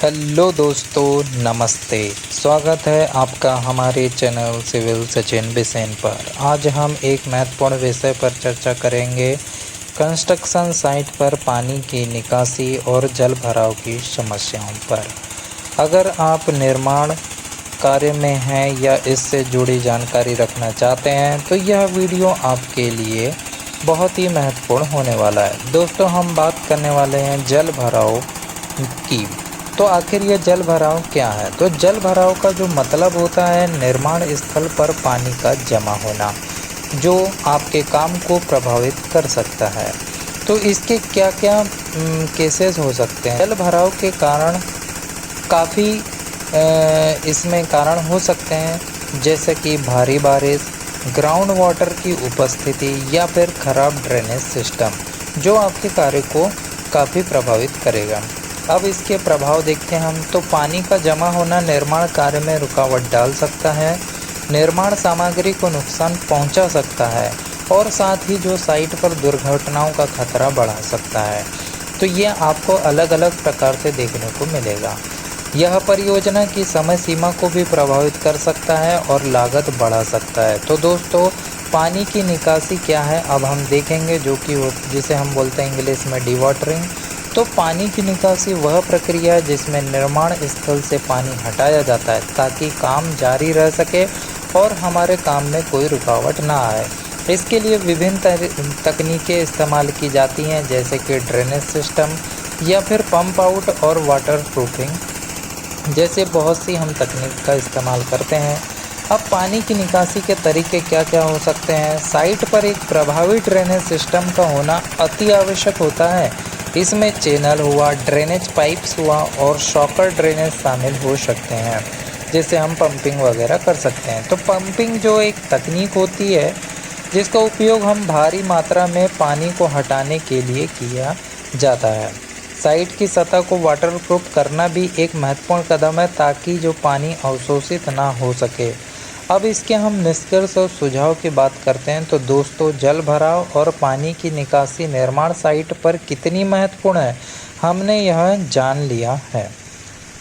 Hello दोस्तों, नमस्ते। स्वागत है आपका हमारे चैनल सिविल सचिन बिसेन पर। आज हम एक महत्वपूर्ण विषय पर चर्चा करेंगे, कंस्ट्रक्शन साइट पर पानी की निकासी और जल भराव की समस्याओं पर। अगर आप निर्माण कार्य में हैं या इससे जुड़ी जानकारी रखना चाहते हैं तो यह वीडियो आपके लिए बहुत ही महत्वपूर्ण होने वाला है। दोस्तों, हम बात करने वाले हैं जल भराव की। तो आखिर ये जल भराव क्या है? तो जल भराव का जो मतलब होता है, निर्माण स्थल पर पानी का जमा होना, जो आपके काम को प्रभावित कर सकता है। तो इसके क्या क्या केसेस हो सकते हैं? जल भराव के कारण काफ़ी इसमें कारण हो सकते हैं, जैसे कि भारी बारिश, ग्राउंड वाटर की उपस्थिति या फिर खराब ड्रेनेज सिस्टम, जो आपके कार्य को काफ़ी प्रभावित करेगा। अब इसके प्रभाव देखते हैं हम। तो पानी का जमा होना निर्माण कार्य में रुकावट डाल सकता है, निर्माण सामग्री को नुकसान पहुंचा सकता है और साथ ही जो साइट पर दुर्घटनाओं का खतरा बढ़ा सकता है। तो ये आपको अलग अलग प्रकार से देखने को मिलेगा। यह परियोजना की समय सीमा को भी प्रभावित कर सकता है और लागत बढ़ा सकता है। तो दोस्तों, पानी की निकासी क्या है अब हम देखेंगे, जो कि जिसे हम बोलते हैं इंग्लिश में डिवॉटरिंग। तो पानी की निकासी वह प्रक्रिया है जिसमें निर्माण स्थल से पानी हटाया जाता है ताकि काम जारी रह सके और हमारे काम में कोई रुकावट ना आए। इसके लिए विभिन्न तकनीकें इस्तेमाल की जाती हैं, जैसे कि ड्रेनेज सिस्टम या फिर पंप आउट और वाटर प्रूफिंग जैसे बहुत सी हम तकनीक का इस्तेमाल करते हैं। अब पानी की निकासी के तरीके क्या क्या हो सकते हैं? साइट पर एक प्रभावी ड्रेनेज सिस्टम का होना अति आवश्यक होता है। इसमें चैनल हुआ, ड्रेनेज पाइप्स हुआ और शॉकर ड्रेनेज शामिल हो सकते हैं, जिससे हम पंपिंग वगैरह कर सकते हैं। तो पंपिंग जो एक तकनीक होती है जिसका उपयोग हम भारी मात्रा में पानी को हटाने के लिए किया जाता है। साइट की सतह को वाटरप्रूफ करना भी एक महत्वपूर्ण कदम है ताकि जो पानी अवशोषित ना हो सके। अब इसके हम निष्कर्ष और सुझाव की बात करते हैं। तो दोस्तों, जल भराव और पानी की निकासी निर्माण साइट पर कितनी महत्वपूर्ण है, हमने यह जान लिया है।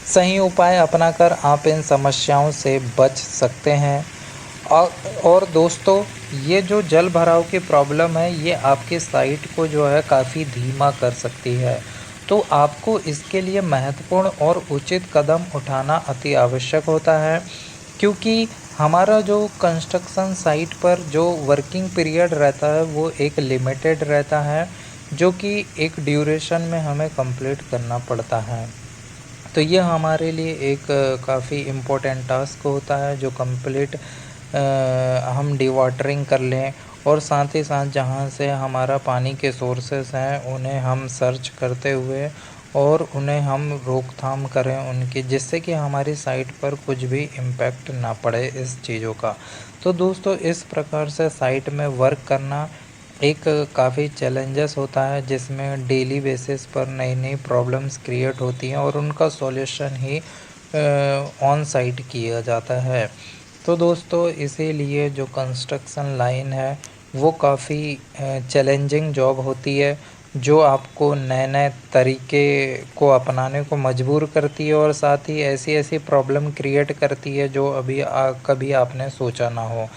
सही उपाय अपनाकर आप इन समस्याओं से बच सकते हैं। और दोस्तों, ये जो जल भराव की प्रॉब्लम है, ये आपके साइट को जो है काफ़ी धीमा कर सकती है। तो आपको इसके लिए महत्वपूर्ण और उचित कदम उठाना अति आवश्यक होता है, क्योंकि हमारा जो कंस्ट्रक्शन साइट पर जो वर्किंग पीरियड रहता है वो एक लिमिटेड रहता है, जो कि एक ड्यूरेशन में हमें कंप्लीट करना पड़ता है। तो ये हमारे लिए एक काफ़ी इम्पोर्टेंट टास्क होता है, जो कंप्लीट हम डिवाटरिंग कर लें और साथ ही साथ जहाँ से हमारा पानी के सोर्सेस हैं उन्हें हम सर्च करते हुए और उन्हें हम रोकथाम करें उनकी, जिससे कि हमारी साइट पर कुछ भी इम्पैक्ट ना पड़े इस चीज़ों का। तो दोस्तों, इस प्रकार से साइट में वर्क करना एक काफ़ी चैलेंजेस होता है, जिसमें डेली बेसिस पर नई नई प्रॉब्लम्स क्रिएट होती हैं और उनका सॉल्यूशन ही ऑन साइट किया जाता है। तो दोस्तों, इसीलिए जो कंस्ट्रक्शन लाइन है वो काफ़ी चैलेंजिंग जॉब होती है, जो आपको नए नए तरीके को अपनाने को मजबूर करती है और साथ ही ऐसी ऐसी प्रॉब्लम क्रिएट करती है जो कभी आपने सोचा ना हो।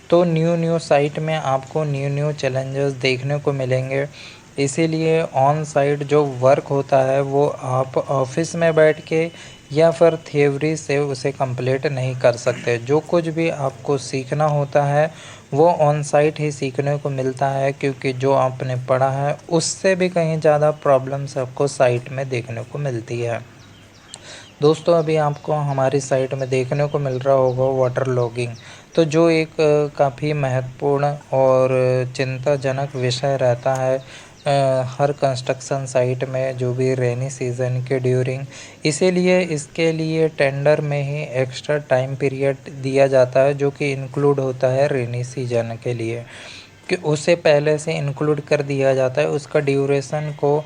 तो न्यू साइट में आपको न्यू चैलेंजेस देखने को मिलेंगे। इसीलिए ऑन साइट जो वर्क होता है वो आप ऑफिस में बैठ के या फिर थ्योरी से उसे कंप्लीट नहीं कर सकते। जो कुछ भी आपको सीखना होता है वो ऑन साइट ही सीखने को मिलता है, क्योंकि जो आपने पढ़ा है उससे भी कहीं ज़्यादा प्रॉब्लम्स आपको साइट में देखने को मिलती है। दोस्तों, अभी आपको हमारी साइट में देखने को मिल रहा होगा वाटर लॉगिंग, तो जो एक काफ़ी महत्वपूर्ण और चिंताजनक विषय रहता है हर कंस्ट्रक्शन साइट में, जो भी रेनी सीज़न के ड्यूरिंग। इसीलिए इसके लिए टेंडर में ही एक्स्ट्रा टाइम पीरियड दिया जाता है, जो कि इंक्लूड होता है रेनी सीजन के लिए, कि उसे पहले से इंक्लूड कर दिया जाता है। उसका ड्यूरेशन को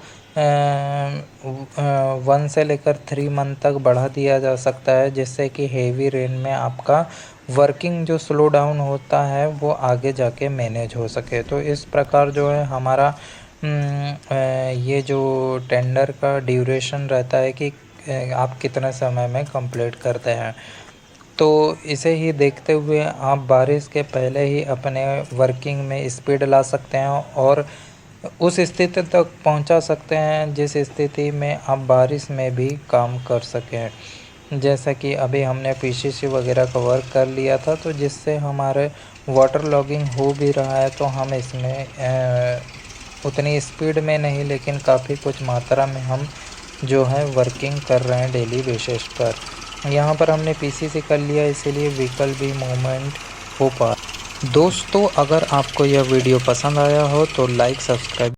1 से लेकर 3 मंथ तक बढ़ा दिया जा सकता है, जिससे कि हेवी रेन में आपका वर्किंग जो स्लो डाउन होता है वो आगे जाके मैनेज हो सके। तो इस प्रकार जो है हमारा ये जो टेंडर का ड्यूरेशन रहता है कि आप कितने समय में कंप्लीट करते हैं। तो इसे ही देखते हुए आप बारिश के पहले ही अपने वर्किंग में स्पीड ला सकते हैं और उस स्थिति तक पहुंचा सकते हैं जिस स्थिति में आप बारिश में भी काम कर सकें। जैसा कि अभी हमने पीसीसी वगैरह का वर्क कर लिया था, तो जिससे हमारे वाटर लॉगिंग हो भी रहा है, तो हम इसमें उतनी स्पीड में नहीं लेकिन काफ़ी कुछ मात्रा में हम जो है वर्किंग कर रहे हैं डेली बेसिस पर। यहाँ पर हमने पीसीसी कर लिया, इसीलिए व्हीकल भी मूवमेंट हो पा। दोस्तों, अगर आपको यह वीडियो पसंद आया हो तो लाइक सब्सक्राइब